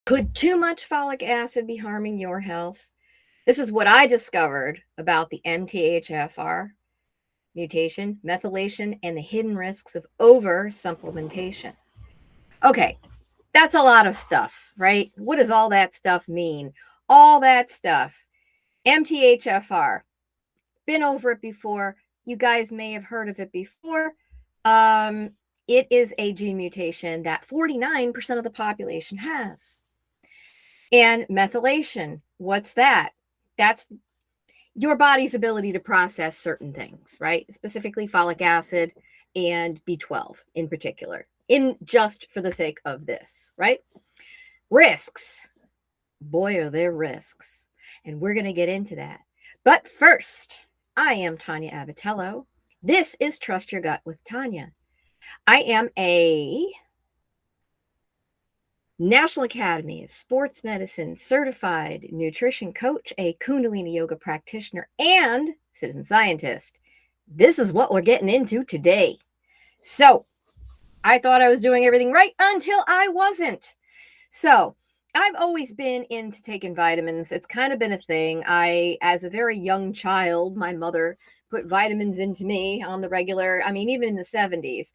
Could too much folic acid be harming your health? This is what I discovered about the MTHFR mutation, methylation, and the hidden risks of over-supplementation. Okay, that's a lot of stuff, right? What does all that stuff mean? All that stuff. MTHFR. Been over it before. You guys may have heard of it before. It is a gene mutation that 49% of the population has. And methylation, what's that? That's your body's ability to process certain things, right? Specifically folic acid and B12 in particular, in just for the sake of this, right? Risks. Boy, are there risks. And we're going to get into that. But first, I am Tanya Abatello. This is Trust Your Gut with Tanya. I am a National Academy of Sports Medicine certified nutrition coach, a Kundalini yoga practitioner, and citizen scientist. This is what we're getting into today. So, I thought I was doing everything right until I wasn't. So, I've always been into taking vitamins. It's kind of been a thing. As a very young child, my mother put vitamins into me on the regular. I mean, even in the 70s,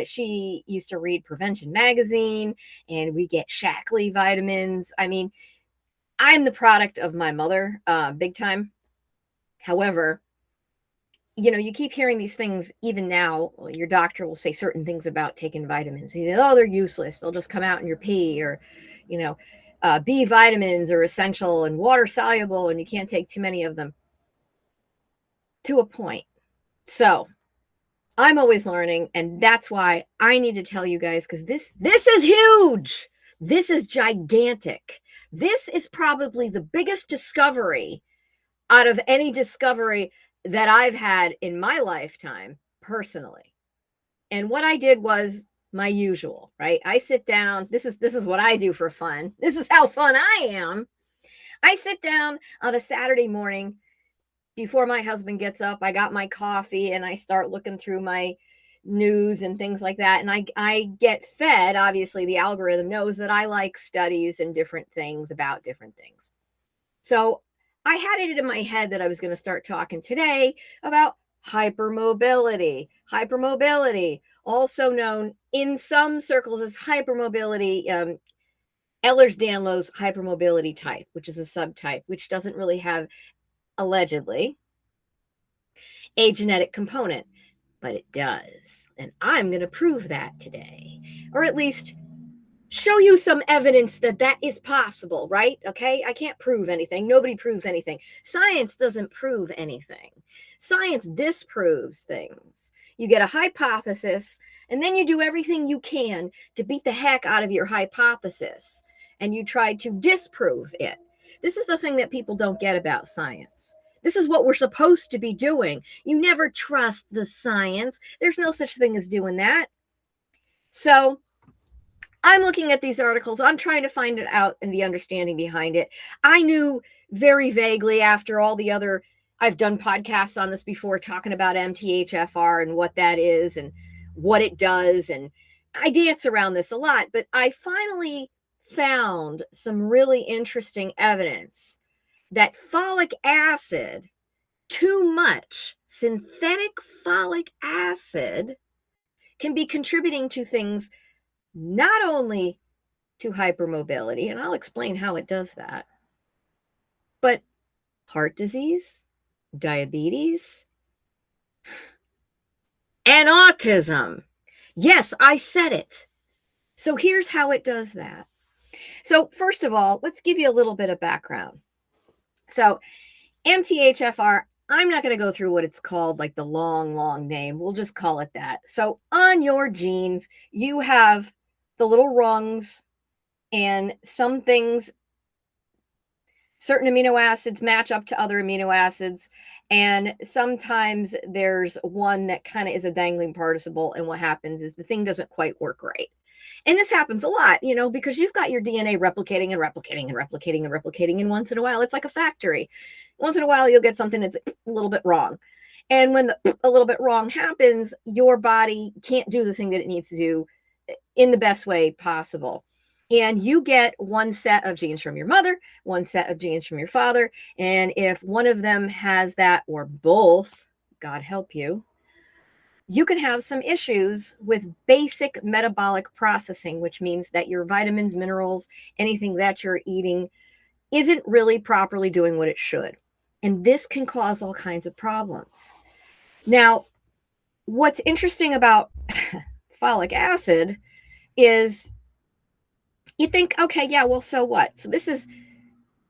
she used to read Prevention Magazine, and we get Shackley vitamins. I mean, I'm the product of my mother, big time. However, you keep hearing these things even now. Your doctor will say certain things about taking vitamins. He says, oh, they're useless. They'll just come out in your pee, or, B vitamins are essential and water soluble, and you can't take too many of them. To a point. So I'm always learning, and that's why I need to tell you guys, because this is huge. This is gigantic. This is probably the biggest discovery out of any discovery that I've had in my lifetime personally. And what I did was my usual, right? I sit down. This is what I do for fun. This is how fun I am. I sit down on a Saturday morning before my husband gets up. I got my coffee and I start looking through my news and things like that. And I get fed. Obviously, the algorithm knows that I like studies and different things about different things. So I had it in my head that I was going to start talking today about hypermobility. Hypermobility, also known in some circles as hypermobility, Ehlers-Danlos hypermobility type, which is a subtype, which doesn't really have, allegedly, a genetic component, but it does. And I'm going to prove that today, or at least show you some evidence that that is possible, right? Okay, I can't prove anything. Nobody proves anything. Science doesn't prove anything. Science disproves things. You get a hypothesis, and then you do everything you can to beat the heck out of your hypothesis, and you try to disprove it. This is the thing that people don't get about science. This is what we're supposed to be doing. You never trust the science. There's no such thing as doing that. So I'm looking at these articles. I'm trying to find it out and the understanding behind it. I knew very vaguely after all the other, I've done podcasts on this before talking about MTHFR and what that is and what it does. And I dance around this a lot, but I finally found some really interesting evidence that folic acid, too much synthetic folic acid, can be contributing to things not only to hypermobility, and I'll explain how it does that, but heart disease, diabetes, and autism. Yes, I said it. So here's how it does that. So first of all, let's give you a little bit of background. So MTHFR, I'm not going to go through what it's called, like the long name. We'll just call it that. So on your genes, you have the little rungs, and some things, certain amino acids match up to other amino acids, and sometimes there's one that kind of is a dangling participle, and what happens is the thing doesn't quite work right. And this happens a lot, because you've got your DNA replicating and replicating and replicating and replicating, and once in a while it's like a factory. Once in a while you'll get something that's a little bit wrong. And when a little bit wrong happens, your body can't do the thing that it needs to do in the best way possible. And you get one set of genes from your mother, one set of genes from your father. And if one of them has that, or both, God help you can have some issues with basic metabolic processing, which means that your vitamins, minerals, anything that you're eating isn't really properly doing what it should. And this can cause all kinds of problems. Now, what's interesting about folic acid is you think, okay, yeah, well, so what? So this is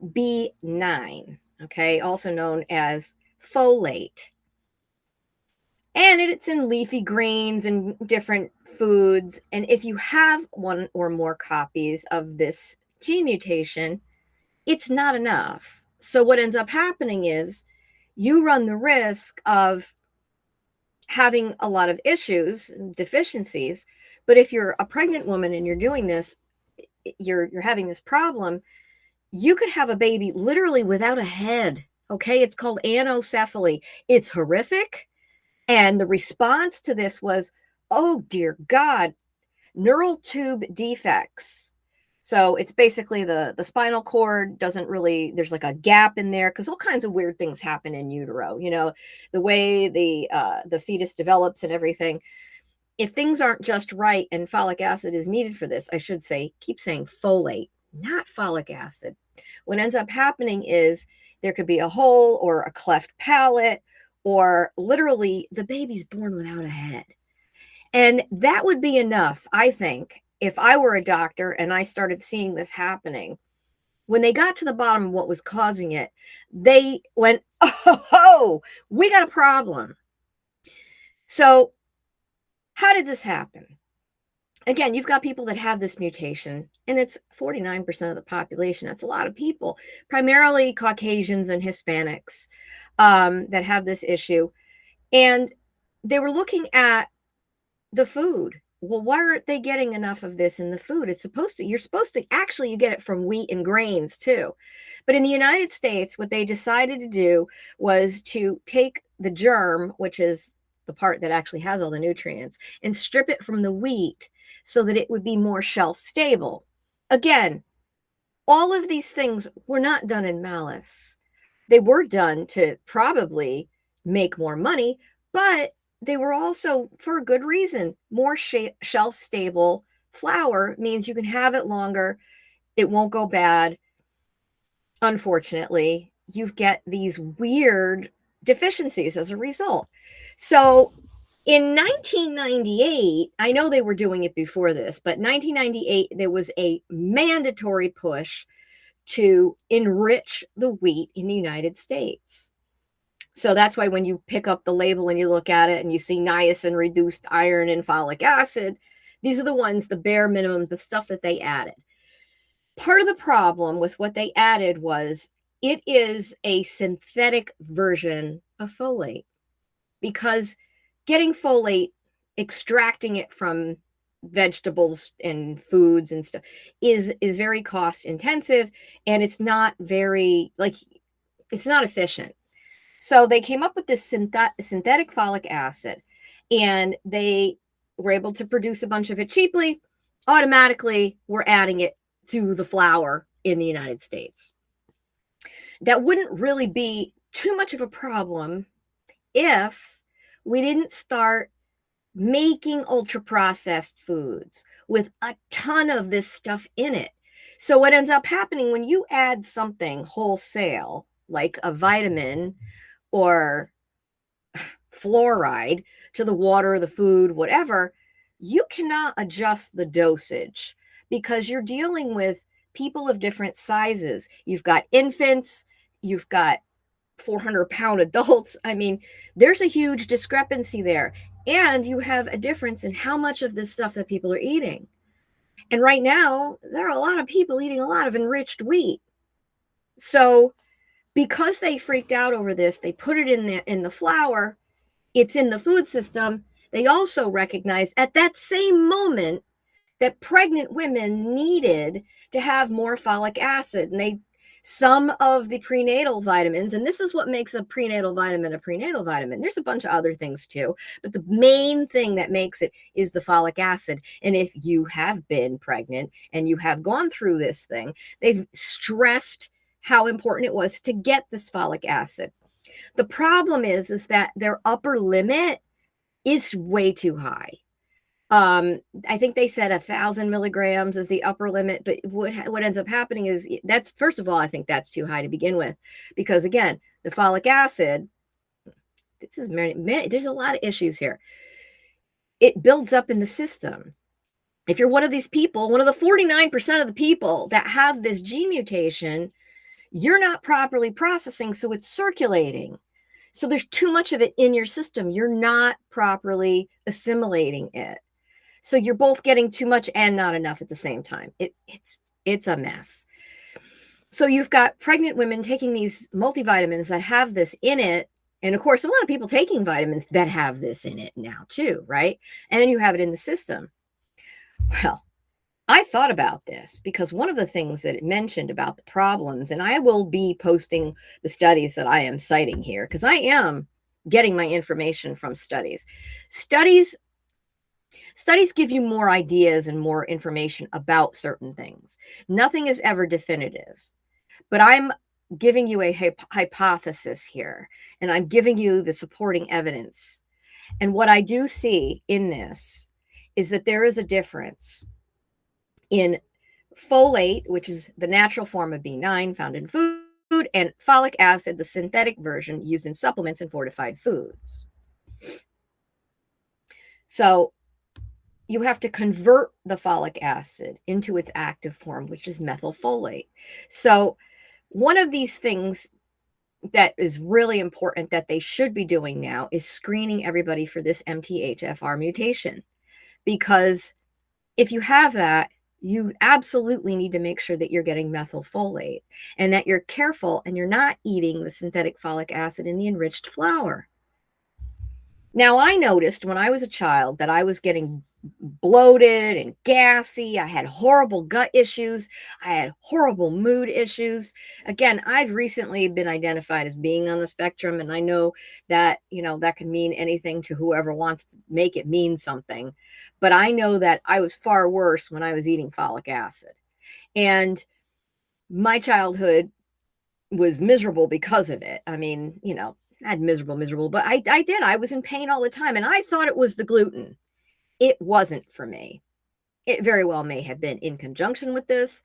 B9, okay, also known as folate. And it's in leafy greens and different foods. And if you have one or more copies of this gene mutation, it's not enough. So what ends up happening is you run the risk of having a lot of issues and deficiencies. But if you're a pregnant woman and you're doing this, you're having this problem, you could have a baby literally without a head. Okay, it's called anencephaly. It's horrific. And the response to this was, oh dear God, neural tube defects. So it's basically the spinal cord doesn't really, there's like a gap in there because all kinds of weird things happen in utero, the way the fetus develops and everything. If things aren't just right and folic acid is needed for this, I should say, keep saying folate, not folic acid. What ends up happening is there could be a hole or a cleft palate, or literally the baby's born without a head. And that would be enough, I think, if I were a doctor and I started seeing this happening. When they got to the bottom of what was causing it, they went, oh, we got a problem. So how did this happen? Again, you've got people that have this mutation, and it's 49% of the population. That's a lot of people, primarily Caucasians and Hispanics that have this issue. And they were looking at the food. Well, why aren't they getting enough of this in the food? You're supposed to, actually, you get it from wheat and grains too. But in the United States, what they decided to do was to take the germ, which is the part that actually has all the nutrients, and strip it from the wheat so that it would be more shelf stable. Again, all of these things were not done in malice. They were done to probably make more money, but they were also for a good reason. More shelf stable flour means you can have it longer. It won't go bad. Unfortunately, you get these weird deficiencies as a result. So in 1998, I know they were doing it before this, but 1998, there was a mandatory push to enrich the wheat in the United States. So that's why when you pick up the label and you look at it and you see niacin, reduced iron, and folic acid, these are the ones, the bare minimum, the stuff that they added. Part of the problem with what they added was it is a synthetic version of folate, because getting folate, extracting it from vegetables and foods and stuff is very cost intensive, and it's not it's not efficient. So they came up with this synthetic folic acid, and they were able to produce a bunch of it cheaply. Automatically, we're adding it to the flour in the United States. That wouldn't really be too much of a problem if we didn't start making ultra-processed foods with a ton of this stuff in it. So what ends up happening when you add something wholesale, like a vitamin or fluoride to the water, the food, whatever, you cannot adjust the dosage because you're dealing with people of different sizes. You've got infants, you've got 400-pound adults. I mean, there's a huge discrepancy there. And you have a difference in how much of this stuff that people are eating. And right now, there are a lot of people eating a lot of enriched wheat. So because they freaked out over this, they put it in the flour. It's in the food system. They also recognized at that same moment that pregnant women needed to have more folic acid. And Some of the prenatal vitamins, and this is what makes a prenatal vitamin. There's a bunch of other things too, but the main thing that makes it is the folic acid. And if you have been pregnant and you have gone through this thing, they've stressed how important it was to get this folic acid. The problem is that their upper limit is way too high. I think they said 1,000 milligrams is the upper limit, but what ends up happening is that's, first of all, I think that's too high to begin with, because again, the folic acid, there's a lot of issues here. It builds up in the system. If you're one of these people, one of the 49% of the people that have this gene mutation, you're not properly processing, so it's circulating. So there's too much of it in your system. You're not properly assimilating it. So you're both getting too much and not enough at the same time. It's a mess. So you've got pregnant women taking these multivitamins that have this in it. And of course, a lot of people taking vitamins that have this in it now too, right? And then you have it in the system. Well, I thought about this because one of the things that it mentioned about the problems, and I will be posting the studies that I am citing here because I am getting my information from studies. Studies give you more ideas and more information about certain things. Nothing is ever definitive, but I'm giving you a hypothesis here, and I'm giving you the supporting evidence. And what I do see in this is that there is a difference in folate, which is the natural form of B9 found in food, and folic acid, the synthetic version used in supplements and fortified foods. So you have to convert the folic acid into its active form, which is methylfolate. So one of these things that is really important that they should be doing now is screening everybody for this MTHFR mutation. Because if you have that, you absolutely need to make sure that you're getting methylfolate and that you're careful and you're not eating the synthetic folic acid in the enriched flour. Now, I noticed when I was a child that I was getting bloated and gassy. I had horrible gut issues. I had horrible mood issues. Again, I've recently been identified as being on the spectrum, and I know that, that can mean anything to whoever wants to make it mean something. But I know that I was far worse when I was eating folic acid. And my childhood was miserable because of it. I mean, not miserable, but I was in pain all the time. And I thought it was the gluten. It wasn't for me. It very well may have been in conjunction with this,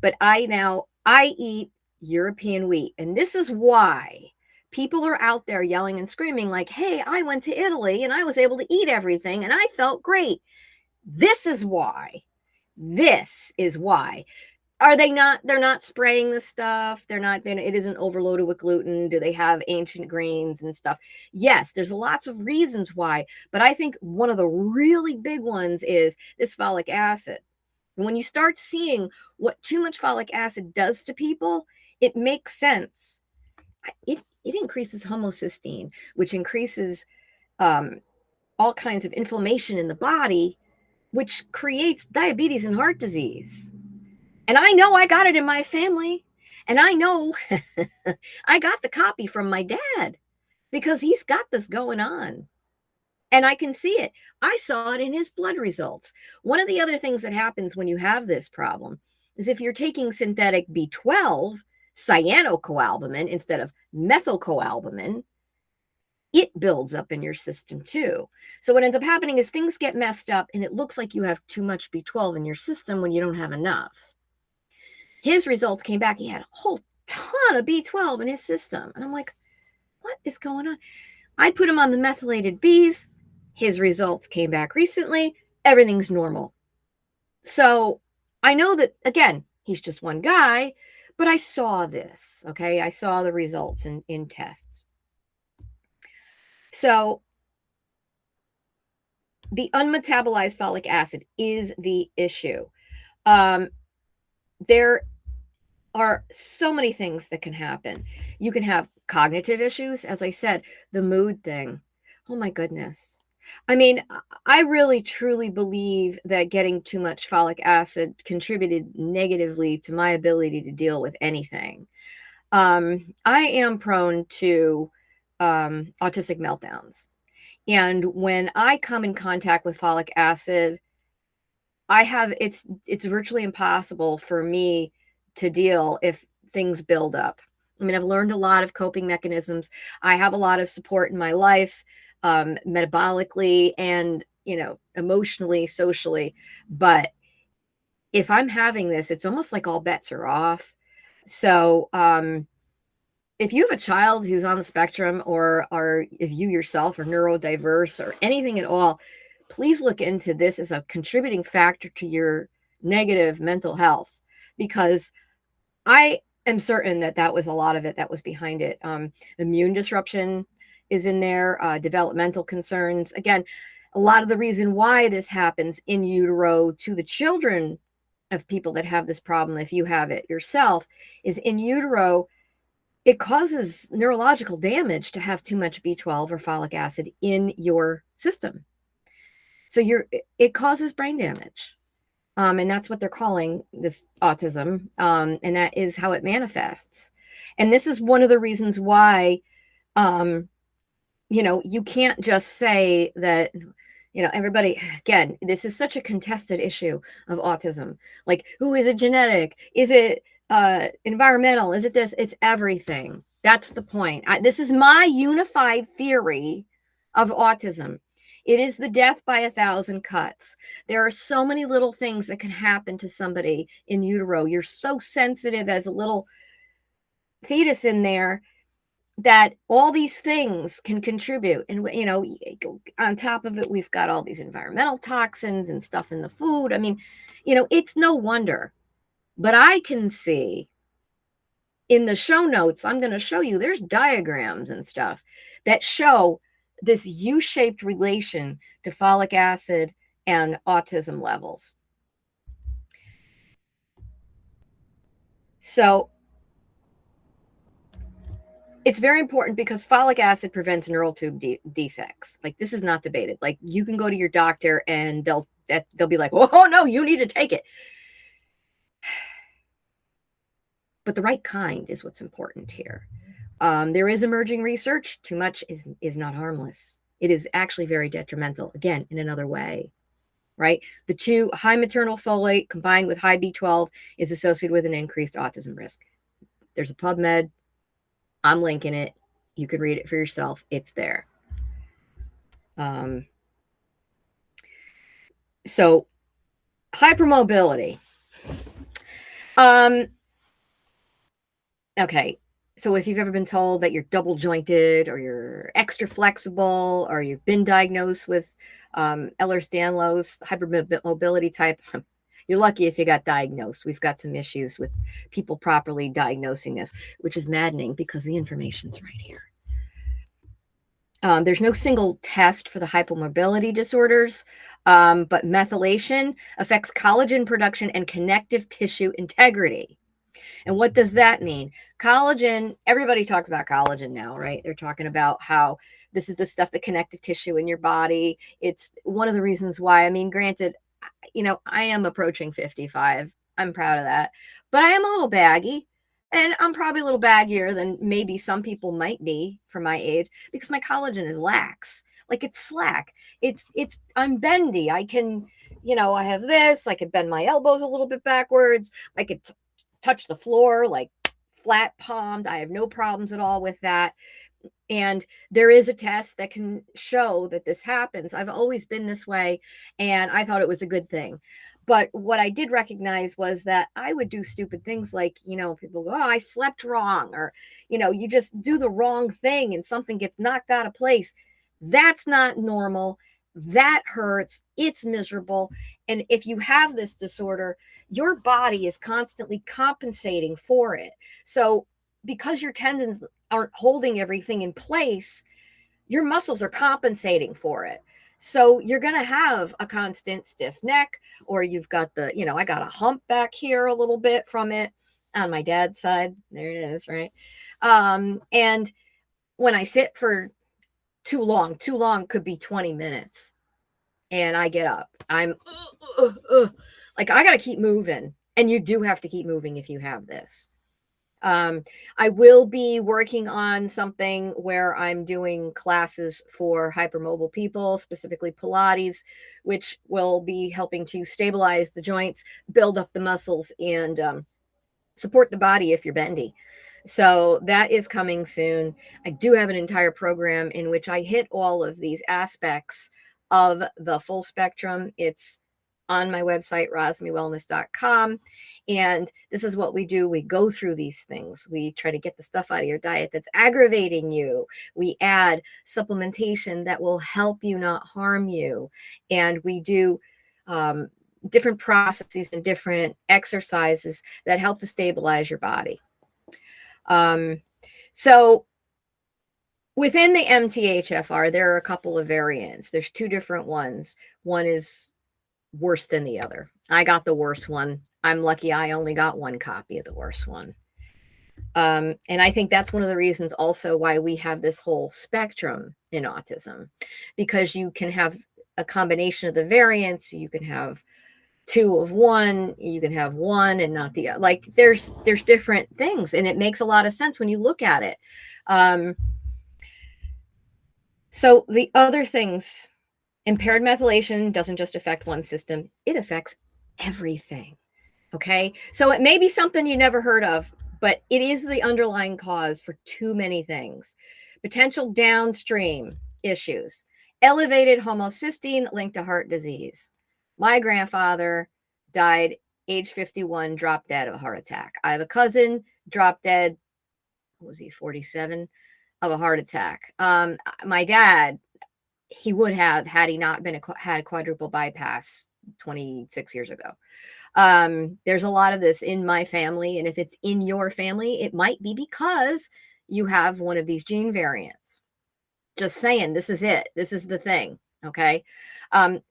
but I eat European wheat. And this is why people are out there yelling and screaming like, hey, I went to Italy and I was able to eat everything and I felt great. This is why. They're not spraying the stuff. It isn't overloaded with gluten. Do they have ancient grains and stuff? Yes, there's lots of reasons why, but I think one of the really big ones is this folic acid. And when you start seeing what too much folic acid does to people, it makes sense. It increases homocysteine, which increases all kinds of inflammation in the body, which creates diabetes and heart disease. And I know I got it in my family. And I know I got the copy from my dad because he's got this going on. And I can see it. I saw it in his blood results. One of the other things that happens when you have this problem is if you're taking synthetic B12, cyanocoalbumin, instead of methylcoalbumin, it builds up in your system too. So what ends up happening is things get messed up and it looks like you have too much B12 in your system when you don't have enough. His results came back. He had a whole ton of B12 in his system. And I'm like, what is going on? I put him on the methylated Bs. His results came back recently. Everything's normal. So I know that, again, he's just one guy, but I saw this, okay? I saw the results in tests. So the unmetabolized folic acid is the issue. There are so many things that can happen. You can have cognitive issues, as I said, the mood thing. Oh my goodness. I mean, I really truly believe that getting too much folic acid contributed negatively to my ability to deal with anything. I am prone to autistic meltdowns. And when I come in contact with folic acid, I have it's virtually impossible for me to deal if things build up. I mean, I've learned a lot of coping mechanisms. I have a lot of support in my life, metabolically and, emotionally, socially. But if I'm having this, it's almost like all bets are off. So, if you have a child who's on the spectrum, or if you yourself are neurodiverse or anything at all, please look into this as a contributing factor to your negative mental health, because I am certain that that was a lot of it that was behind it. Immune disruption is in there, developmental concerns. Again, a lot of the reason why this happens in utero to the children of people that have this problem, if you have it yourself, is in utero. It causes neurological damage to have too much B12 or folic acid in your system. So it causes brain damage. And that's what they're calling this autism. And that is how it manifests. And this is one of the reasons why, you can't just say that, everybody, again, this is such a contested issue of autism. Like, who is it genetic? Is it environmental? Is it this? It's everything. That's the point. This is my unified theory of autism. It is the death by 1,000 cuts. There are so many little things that can happen to somebody in utero. You're so sensitive as a little fetus in there that all these things can contribute. And, on top of it, we've got all these environmental toxins and stuff in the food. I mean, it's no wonder. But I can see in the show notes, I'm going to show you, there's diagrams and stuff that show this U-shaped relation to folic acid and autism levels. So it's very important because folic acid prevents neural tube defects. Like, this is not debated. Like, you can go to your doctor and they'll be like, oh no, you need to take it. But the right kind is what's important here. There is emerging research. Too much is not harmless. It is actually very detrimental, again, in another way, right? The two, high maternal folate combined with high B12, is associated with an increased autism risk. There's a PubMed. I'm linking it. You can read it for yourself. It's there. So hypermobility. Okay. So if you've ever been told that you're double jointed or you're extra flexible or you've been diagnosed with Ehlers-Danlos hypermobility type, you're lucky if you got diagnosed. We've got some issues with people properly diagnosing this, which is maddening because the information's right here. There's no single test for the hypermobility disorders, but methylation affects collagen production and connective tissue integrity. And what does that mean? Collagen, everybody talks about collagen now, right? They're talking about how this is the stuff, the connective tissue in your body. It's one of the reasons why, I mean, granted, I am approaching 55. I'm proud of that. But I am a little baggy. And I'm probably a little baggier than maybe some people might be for my age because my collagen is lax. Like, it's slack. I'm bendy. I can, I have this. I can bend my elbows a little bit backwards. I could touch the floor like flat palmed. I have no problems at all with that. And there is a test that can show that this happens. I've always been this way, and I thought it was a good thing. But what I did recognize was that I would do stupid things like, people go, oh, I slept wrong, or, you just do the wrong thing and something gets knocked out of place. That's not normal. That hurts. It's miserable. And if you have this disorder, your body is constantly compensating for it. So because your tendons aren't holding everything in place, your muscles are compensating for it. So you're going to have a constant stiff neck, or you've got I got a hump back here a little bit from it on my dad's side. There it is, right? And when I sit for too long. Too long could be 20 minutes. And I get up. I'm like, I got to keep moving. And you do have to keep moving if you have this. I will be working on something where I'm doing classes for hypermobile people, specifically Pilates, which will be helping to stabilize the joints, build up the muscles, and support the body if you're bendy. So that is coming soon. I do have an entire program in which I hit all of these aspects of the full spectrum. It's on my website, rosmewellness.com. And this is what we do. We go through these things. We try to get the stuff out of your diet that's aggravating you. We add supplementation that will help you, not harm you. And we do different processes and different exercises that help to stabilize your body. So within the MTHFR, there are a couple of variants. There's two different ones. One is worse than the other. I got the worst one. I'm lucky I only got one copy of the worst one. And I think that's one of the reasons also why we have this whole spectrum in autism, because you can have a combination of the variants. You can have two of one, you can have one and not the other. Like there's different things, and it makes a lot of sense when you look at it. So the other things, impaired methylation doesn't just affect one system, it affects everything. Okay. So it may be something you never heard of, but it is the underlying cause for too many things. Potential downstream issues, elevated homocysteine linked to heart disease. My grandfather died age 51, dropped dead of a heart attack. I have a cousin, dropped dead, what was he, 47, of a heart attack. My dad, he would have, had he not been had a quadruple bypass 26 years ago. There's a lot of this in my family, and if it's in your family, it might be because you have one of these gene variants. Just saying, this is it. This is the thing. Okay.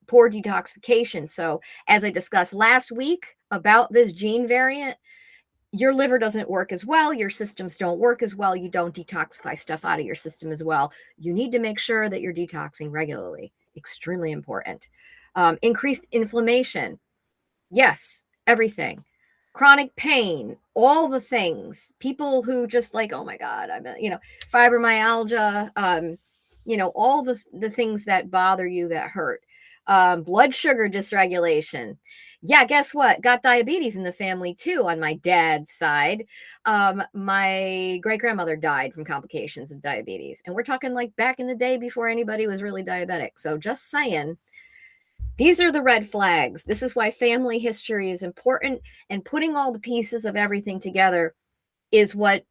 Poor detoxification. So as I discussed last week about this gene variant, your liver doesn't work as well. Your systems don't work as well. You don't detoxify stuff out of your system as well. You need to make sure that you're detoxing regularly. Extremely important. Increased inflammation. Yes, everything. Chronic pain, all the things. People who just like, oh my God, fibromyalgia, all the things that bother you that hurt. Blood sugar dysregulation. Yeah, guess what? Got diabetes in the family too on my dad's side. My great-grandmother died from complications of diabetes. And we're talking like back in the day before anybody was really diabetic. So just saying, these are the red flags. This is why family history is important, and putting all the pieces of everything together is what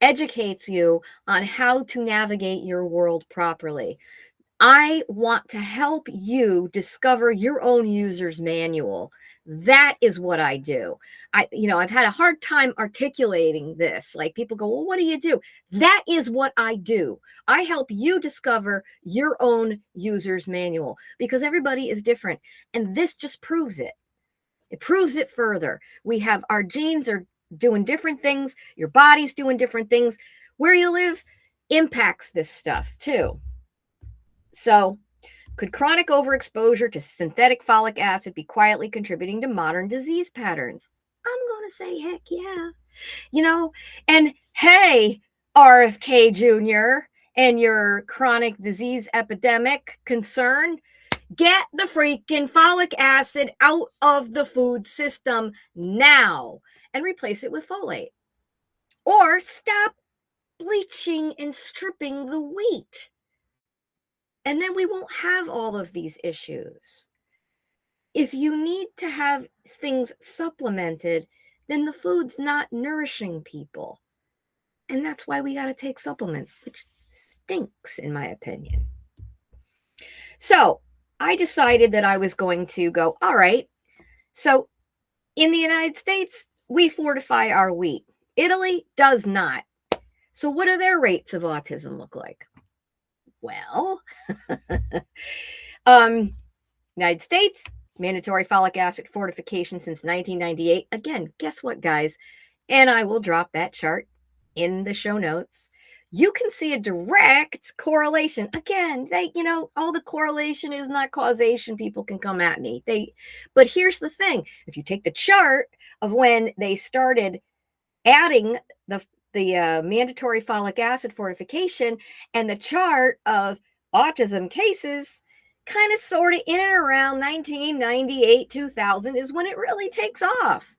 educates you on how to navigate your world properly. I want to help you discover your own user's manual. That is what I do. I've had a hard time articulating this. Like people go, well, what do you do? That is what I do. I help you discover your own user's manual, because everybody is different. And this just proves it. It proves it further. We have our genes are doing different things. Your body's doing different things. Where you live impacts this stuff too. So, could chronic overexposure to synthetic folic acid be quietly contributing to modern disease patterns? I'm going to say, heck yeah. And hey, RFK Jr. and your chronic disease epidemic concern, get the freaking folic acid out of the food system now and replace it with folate. Or stop bleaching and stripping the wheat. And then we won't have all of these issues. If you need to have things supplemented, then the food's not nourishing people. And that's why we got to take supplements, which stinks in my opinion. So I decided that I was going to go, all right, so in the United States, we fortify our wheat. Italy does not. So what do their rates of autism look like? Well, United States, mandatory folic acid fortification since 1998. Again, guess what, guys? And I will drop that chart in the show notes. you can see a direct correlation. Again, all the correlation is not causation. People can come at me. But here's the thing. If you take the chart of when they started adding the mandatory folic acid fortification and the chart of autism cases, kind of sort of in and around 1998, 2000 is when it really takes off.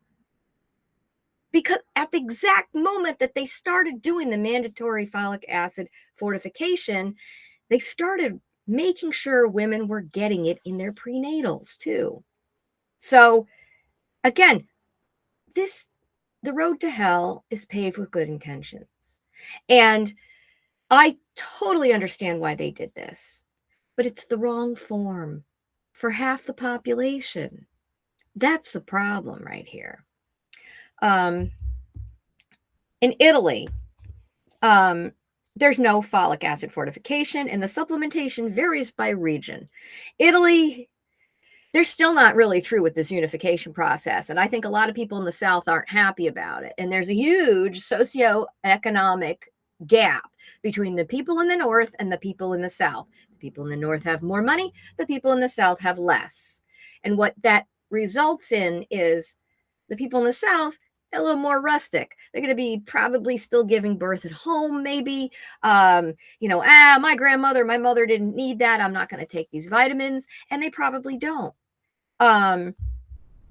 Because at the exact moment that they started doing the mandatory folic acid fortification, they started making sure women were getting it in their prenatals too. So again, the road to hell is paved with good intentions. And I totally understand why they did this, but it's the wrong form for half the population. That's the problem right here. In Italy, there's no folic acid fortification, and the supplementation varies by region. Italy, they're still not really through with this unification process, and I think a lot of people in the South aren't happy about it. And there's a huge socioeconomic gap between the people in the North and the people in the South. The people in the North have more money, the people in the South have less. And what that results in is the people in the South a little more rustic. They're going to be probably still giving birth at home, maybe. My mother didn't need that. I'm not going to take these vitamins. And they probably don't.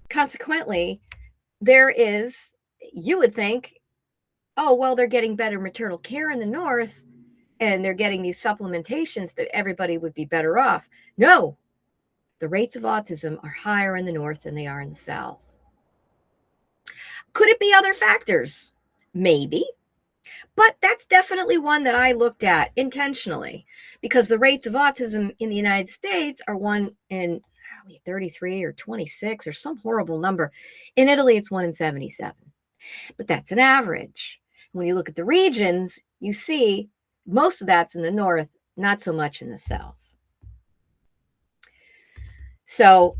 Consequently, you would think, oh, well, they're getting better maternal care in the North and they're getting these supplementations that everybody would be better off. No, the rates of autism are higher in the North than they are in the South. Could it be other factors? Maybe. But that's definitely one that I looked at intentionally because the rates of autism in the United States are 1 in 33 or 26 or some horrible number. In Italy, it's 1 in 77. But that's an average. When you look at the regions, you see most of that's in the North, not so much in the South. So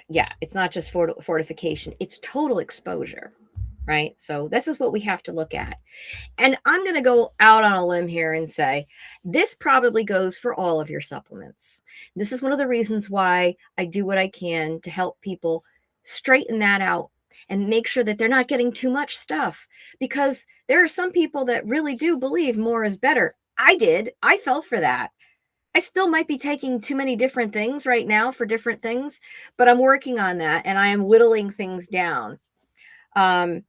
yeah, it's not just fortification, it's total exposure, right? So this is what we have to look at. And I'm going to go out on a limb here and say, this probably goes for all of your supplements. This is one of the reasons why I do what I can to help people straighten that out and make sure that they're not getting too much stuff, because there are some people that really do believe more is better. I fell for that. I still might be taking too many different things right now for different things, but I'm working on that and I am whittling things down. But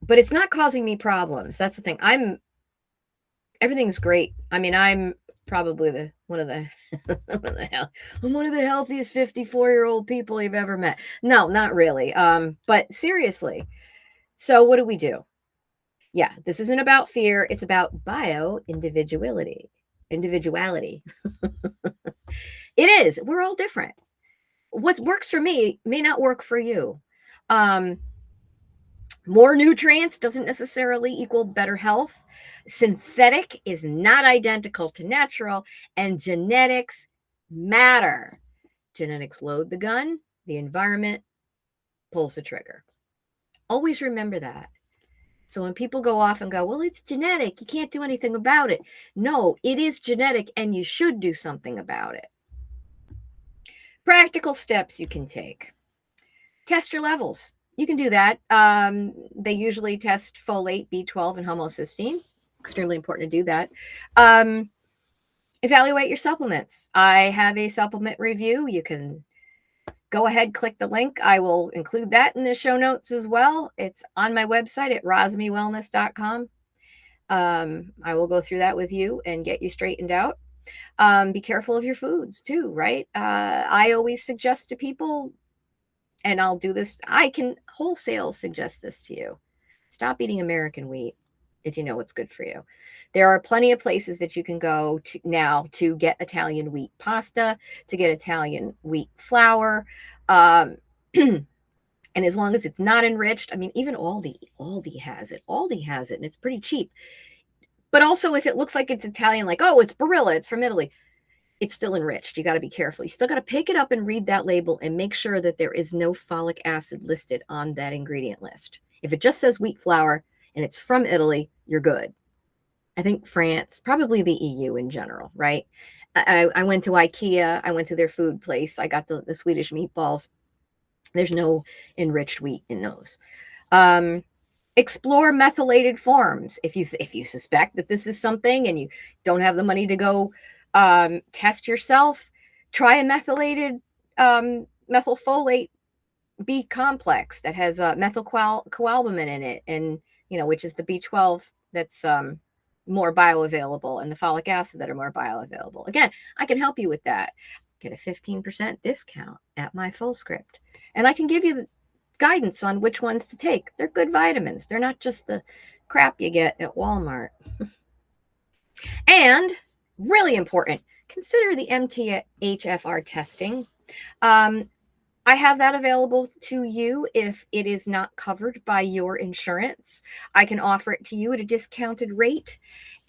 it's not causing me problems. That's the thing. Everything's great. I mean, I'm probably one of the healthiest 54-year-old people you've ever met. No, not really. But seriously. So what do? Yeah, this isn't about fear. It's about individuality. It is. We're all different. What works for me may not work for you. More nutrients doesn't necessarily equal better health. Synthetic is not identical to natural, and genetics matter. Genetics load the gun. The environment pulls the trigger. Always remember that. So when people go off and go, well, it's genetic, you can't do anything about it. No, it is genetic and you should do something about it. Practical steps you can take. Test your levels. You can do that. They usually test folate, B12, and homocysteine. Extremely important to do that. Evaluate your supplements. I have a supplement review. You can go ahead, click the link. I will include that in the show notes as well. It's on my website at rosmewellness.com. I will go through that with you and get you straightened out. Be careful of your foods too, right? I always suggest to people, and I'll do this, I can wholesale suggest this to you. Stop eating American wheat if you know what's good for you. There are plenty of places that you can go to now to get Italian wheat pasta, to get Italian wheat flour. And as long as it's not enriched, I mean, even Aldi has it. Aldi has it, and it's pretty cheap. But also if it looks like it's Italian, like, oh, it's Barilla, it's from Italy, it's still enriched. You got to be careful. You still got to pick it up and read that label and make sure that there is no folic acid listed on that ingredient list. If it just says wheat flour and it's from Italy, you're good. I think France, probably the EU in general, right? I went to IKEA. I went to their food place. I got the Swedish meatballs. There's no enriched wheat in those. Explore methylated forms. If you suspect that this is something and you don't have the money to go test yourself, try a methylated methylfolate B complex that has methylcoalbumin in it, and which is the B12 that's more bioavailable, and the folic acid that are more bioavailable. Again, I can help you with that. Get a 15% discount at my Fullscript, and I can give you the guidance on which ones to take. They're good vitamins. They're not just the crap you get at Walmart. And really important, consider the MTHFR testing. I have that available to you if it is not covered by your insurance. I can offer it to you at a discounted rate.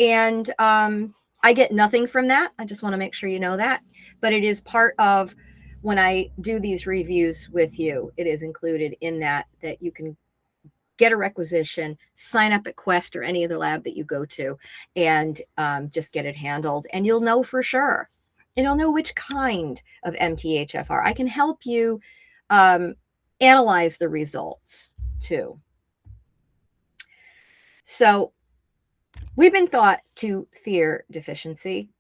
And I get nothing from that. I just want to make sure you know that. But it is part of when I do these reviews with you. It is included in that you can get a requisition, sign up at Quest or any other lab that you go to, and just get it handled. And you'll know for sure. And you'll know which kind of MTHFR. I can help you analyze the results too. So we've been taught to fear deficiency,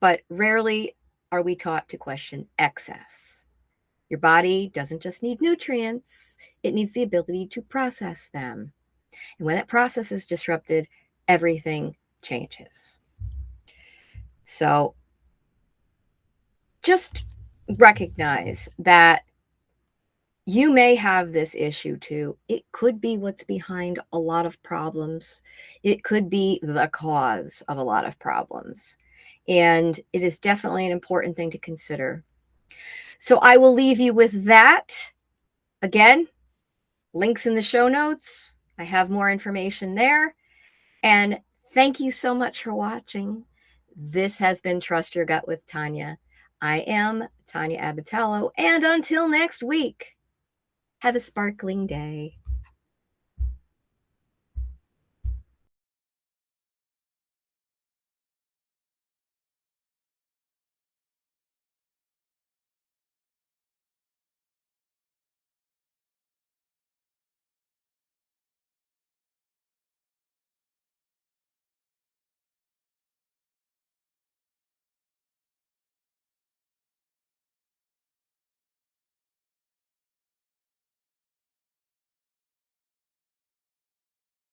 but rarely are we taught to question excess. Your body doesn't just need nutrients, it needs the ability to process them. And when that process is disrupted, everything changes. So just recognize that you may have this issue too. It could be what's behind a lot of problems. It could be the cause of a lot of problems. And it is definitely an important thing to consider. So I will leave you with that. Again, links in the show notes. I have more information there. And thank you so much for watching. This has been Trust Your Gut with Tanya. I am Tanya Abatello. And until next week, have a sparkling day.